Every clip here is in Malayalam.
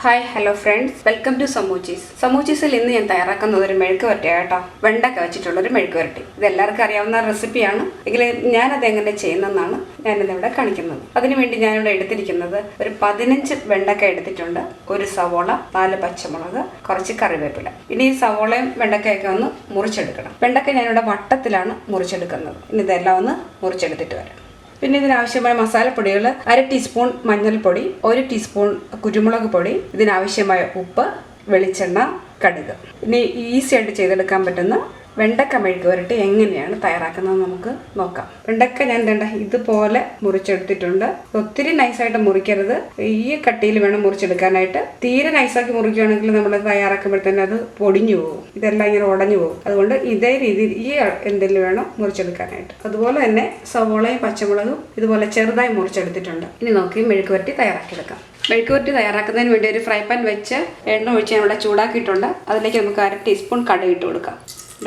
Hi hello friends, welcome to Samoochees. സമൂച്ചീസിൽ ഇന്ന് ഞാൻ തയ്യാറാക്കുന്നത് ഒരു മെഴുക്ക് വരട്ടിയാണ് കേട്ടോ. വെണ്ടക്ക വെച്ചിട്ടുള്ളൊരു മെഴുക്ക് വരട്ടി. ഇത് എല്ലാവർക്കും അറിയാവുന്ന റെസിപ്പിയാണ്. എങ്കിൽ ഞാനത് എങ്ങനെ ചെയ്യുന്നതെന്നാണ് ഞാനിന്നിവിടെ കാണിക്കുന്നത്. അതിനുവേണ്ടി ഞാനിവിടെ എടുത്തിരിക്കുന്നത് ഒരു 15 വെണ്ടക്ക എടുത്തിട്ടുണ്ട്, ഒരു സവോള, 4 പച്ചമുളക്, കുറച്ച് കറിവേപ്പില. ഇനി ഈ സവോളയും വെണ്ടക്കയൊക്കെ ഒന്ന് മുറിച്ചെടുക്കണം. വെണ്ടക്ക ഞാനിവിടെ വട്ടത്തിലാണ് മുറിച്ചെടുക്കുന്നത്. ഇനി ഇതെല്ലാം ഒന്ന് മുറിച്ചെടുത്തിട്ട് വരാം. പിന്നെ ഇതിനാവശ്യമായ മസാലപ്പൊടികൾ: 1/2 ടീസ്പൂൺ മഞ്ഞൾപ്പൊടി, 1 ടീസ്പൂൺ കുരുമുളക് പൊടി, ഇതിനാവശ്യമായ ഉപ്പ്, വെളിച്ചെണ്ണ, കടുക്. ഇനി ഈസി ആയിട്ട് ചെയ്തെടുക്കാൻ പറ്റുന്ന വെണ്ടക്ക മെഴുക്ക് വരട്ടി എങ്ങനെയാണ് തയ്യാറാക്കുന്നത് നമുക്ക് നോക്കാം. വെണ്ടക്ക ഞാൻ ഇതുപോലെ മുറിച്ചെടുത്തിട്ടുണ്ട്. ഒത്തിരി നൈസായിട്ട് മുറിക്കരുത്, ഈ കട്ടിയിൽ വേണം മുറിച്ചെടുക്കാനായിട്ട്. തീരെ നൈസാക്കി മുറിക്കുകയാണെങ്കിൽ നമ്മൾ തയ്യാറാക്കുമ്പോഴത്തേനും അത് പൊടിഞ്ഞു പോകും, ഇതെല്ലാം ഇങ്ങനെ ഉടഞ്ഞു പോകും. അതുകൊണ്ട് ഇതേ രീതിയിൽ ഈ എന്തെങ്കിലും വേണം മുറിച്ചെടുക്കാനായിട്ട്. അതുപോലെ തന്നെ സവോളയും പച്ചമുളകും ഇതുപോലെ ചെറുതായി മുറിച്ചെടുത്തിട്ടുണ്ട്. ഇനി നോക്കി മെഴുക്ക് വരട്ടി തയ്യാറാക്കിയെടുക്കാം. മെഴുക്ക് വരട്ടി തയ്യാറാക്കുന്നതിന് വേണ്ടി ഒരു ഫ്രൈ പാൻ വെച്ച് എണ്ണ ഒഴിച്ച് ഞാൻ ഇവിടെ ചൂടാക്കിയിട്ടുണ്ട്. അതിലേക്ക് നമുക്ക് 1/2 ടീസ്പൂൺ കടുക് ഇട്ട് കൊടുക്കാം.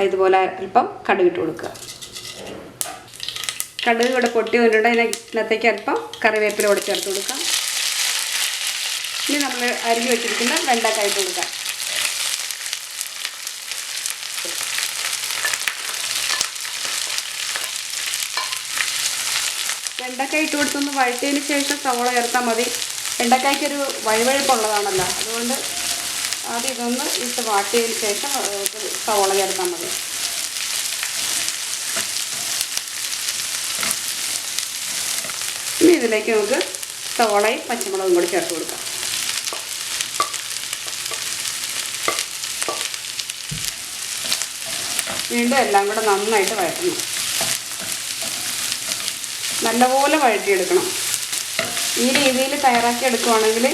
ഇതുപോലെ അല്പം കടുക് ഇട്ട് കൊടുക്കുക. കടുക് ഇവിടെ പൊട്ടി വന്നിട്ടുണ്ട്. അതിനകത്തേക്ക് അല്പം കറിവേപ്പില കൂടെ ചേർത്ത് കൊടുക്കാം. ഇനി നമ്മൾ അരിഞ്ഞ് വെച്ചിരിക്കുന്ന വെണ്ടക്ക ഇട്ട് കൊടുക്കാം. വെണ്ടക്ക ഇട്ട് കൊടുത്തൊന്ന് വഴറ്റിയതിന് ശേഷം സവോള ചേർത്താൽ മതി. വെണ്ടക്കായ്ക്കൊരു വഴുവഴുപ്പുള്ളതാണല്ലോ, അതുകൊണ്ട് ആദ്യം ഇതൊന്ന് ഇട്ട് വാട്ടിയതിന് ശേഷം സവോള ചേർത്താൽ മതി. ഇനി ഇതിലേക്ക് നമുക്ക് സവോളയും പച്ചമുളകും കൂടി ചേർത്ത് കൊടുക്കാം. വീണ്ടും എല്ലാം കൂടെ നന്നായിട്ട് വഴറ്റണം. നല്ലപോലെ വഴറ്റിയെടുക്കണം. ഈ രീതിയിൽ തയ്യാറാക്കി എടുക്കുവാണെങ്കിൽ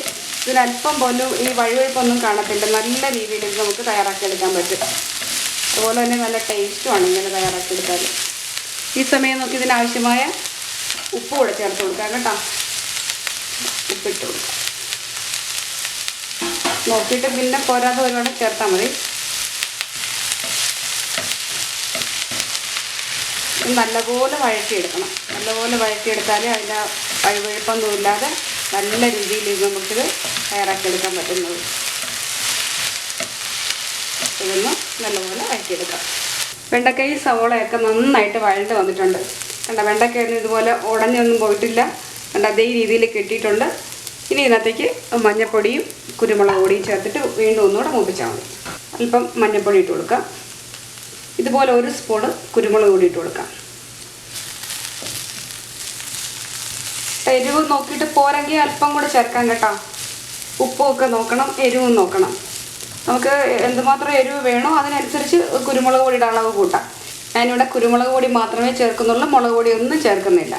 ഇതിനല്പം പോലും ഈ വഴുവഴുപ്പൊന്നും കാണത്തില്ല. നല്ല രീതിയിൽ നമുക്ക് തയ്യാറാക്കിയെടുക്കാൻ പറ്റും. അതുപോലെ തന്നെ നല്ല ടേസ്റ്റുമാണ് ഇങ്ങനെ തയ്യാറാക്കിയെടുത്താൽ. ഈ സമയം നമുക്ക് ഇതിനാവശ്യമായ ഉപ്പ് കൂടെ ചേർത്ത് കൊടുക്കാം കേട്ടോ. ഉപ്പിട്ട് കൊടുക്കാം. നോക്കിയിട്ട് പിന്നെ പോരാതെ ഒരുപാട് ചേർത്താൽ മതി. നല്ലപോലെ വഴറ്റിയെടുക്കണം. നല്ലപോലെ വഴറ്റിയെടുത്താൽ അതിൻ്റെ വഴുവഴുപ്പൊന്നും ഇല്ലാതെ നല്ല രീതിയിൽ നമുക്കിത് തയ്യാറാക്കിയെടുക്കാൻ പറ്റുന്നത്. ഇതൊന്ന് നല്ലപോലെ വഴറ്റിയെടുക്കാം. വെണ്ടക്കയും സവോളയൊക്കെ നന്നായിട്ട് വഴണ്ട് വന്നിട്ടുണ്ട്. കണ്ട, വെണ്ടക്കയൊന്നും ഇതുപോലെ ഉടഞ്ഞൊന്നും പോയിട്ടില്ല. കണ്ട, അതേ രീതിയിൽ കെട്ടിയിട്ടുണ്ട്. ഇനി ഇതിനകത്തേക്ക് മഞ്ഞൾപ്പൊടിയും കുരുമുളക് പൊടിയും ചേർത്തിട്ട് വീണ്ടും ഒന്നുകൂടെ മൂപ്പിച്ചാൽ മതി. അല്പം മഞ്ഞൾപ്പൊടി ഇട്ട് കൊടുക്കാം. ഇതുപോലെ 1 സ്പൂണ് കുരുമുളക് പൊടി ഇട്ട് കൊടുക്കാം. എരിവ് നോക്കിയിട്ട് പോരെങ്കിൽ അല്പം കൂടെ ചേർക്കാം കേട്ടോ. ഉപ്പുമൊക്കെ നോക്കണം, എരിവും നോക്കണം. നമുക്ക് എന്തുമാത്രം എരിവ് വേണോ അതിനനുസരിച്ച് കുരുമുളക് പൊടിയുടെ അളവ് കൂട്ടാം. ഞാനിവിടെ കുരുമുളക് പൊടി മാത്രമേ ചേർക്കുന്നുള്ളൂ, മുളക് പൊടി ഒന്നും ചേർക്കുന്നില്ല.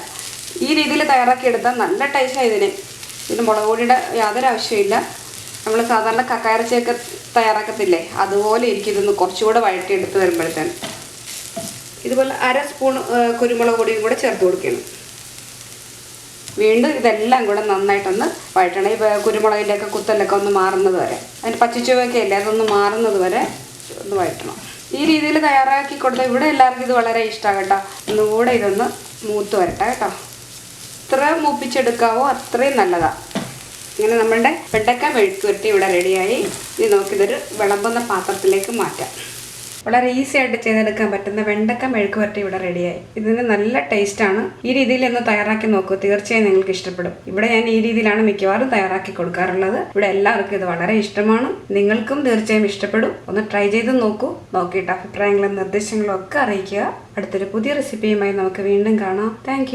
ഈ രീതിയിൽ തയ്യാറാക്കിയെടുത്താൽ നല്ല ടേസ്റ്റാണ് ഇതിന് മുളക് പൊടിയുടെ യാതൊരു ആവശ്യമില്ല. നമ്മൾ സാധാരണ കക്കായിറച്ചിയൊക്കെ തയ്യാറാക്കത്തില്ലേ, അതുപോലെ ഇരിക്കും. ഇതൊന്ന് കുറച്ചുകൂടെ വഴറ്റിയെടുത്ത് വരുമ്പോഴത്തേന് ഇതുപോലെ 1/2 സ്പൂൺ കുരുമുളക് പൊടിയും കൂടെ ചേർത്ത് കൊടുക്കണം. വീണ്ടും ഇതെല്ലാം കൂടെ നന്നായിട്ടൊന്ന് വഴറ്റണം. ഈ കുരുമുളകിൻ്റെയൊക്കെ കുത്തലൊക്കെ ഒന്ന് മാറുന്നത് വരെ, അതിൻ്റെ പച്ചച്ചുവയൊക്കെ ഇല്ലേ, അതൊന്ന് മാറുന്നത് വരെ ഒന്ന് വഴറ്റണം. ഈ രീതിയിൽ തയ്യാറാക്കി കൊടുത്താൽ ഇവിടെ എല്ലാവർക്കും ഇത് വളരെ ഇഷ്ടമാണ് കേട്ടോ. ഒന്നുകൂടെ ഇതൊന്ന് മൂത്ത് വരട്ടെ കേട്ടോ. എത്ര മൂപ്പിച്ചെടുക്കാവോ അത്രയും നല്ലതാണ്. ഇങ്ങനെ നമ്മളുടെ വെണ്ടക്ക മെഴുക്ക് വരട്ടി ഇവിടെ റെഡിയായി. ഇനി നമുക്കിതൊരു വിളമ്പുന്ന പാത്രത്തിലേക്ക് മാറ്റാം. വളരെ ഈസി ആയിട്ട് ചെയ്തെടുക്കാൻ പറ്റുന്ന വെണ്ടക്ക മെഴുക്ക് വരട്ടി ഇവിടെ റെഡിയായി. ഇതിന് നല്ല ടേസ്റ്റാണ്. ഈ രീതിയിൽ ഒന്ന് തയ്യാറാക്കി നോക്കൂ, തീർച്ചയായും നിങ്ങൾക്ക് ഇഷ്ടപ്പെടും. ഇവിടെ ഞാൻ ഈ രീതിയിലാണ് മിക്കവാറും തയ്യാറാക്കി കൊടുക്കാറുള്ളത്. ഇവിടെ എല്ലാവർക്കും ഇത് വളരെ ഇഷ്ടമാണ്. നിങ്ങൾക്കും തീർച്ചയായും ഇഷ്ടപ്പെടും. ഒന്ന് ട്രൈ ചെയ്ത് നോക്കൂ. നോക്കിയിട്ട് അഭിപ്രായങ്ങളും നിർദ്ദേശങ്ങളും ഒക്കെ അറിയിക്കുക. അടുത്തൊരു പുതിയ റെസിപ്പിയുമായി നമുക്ക് വീണ്ടും കാണാം. താങ്ക്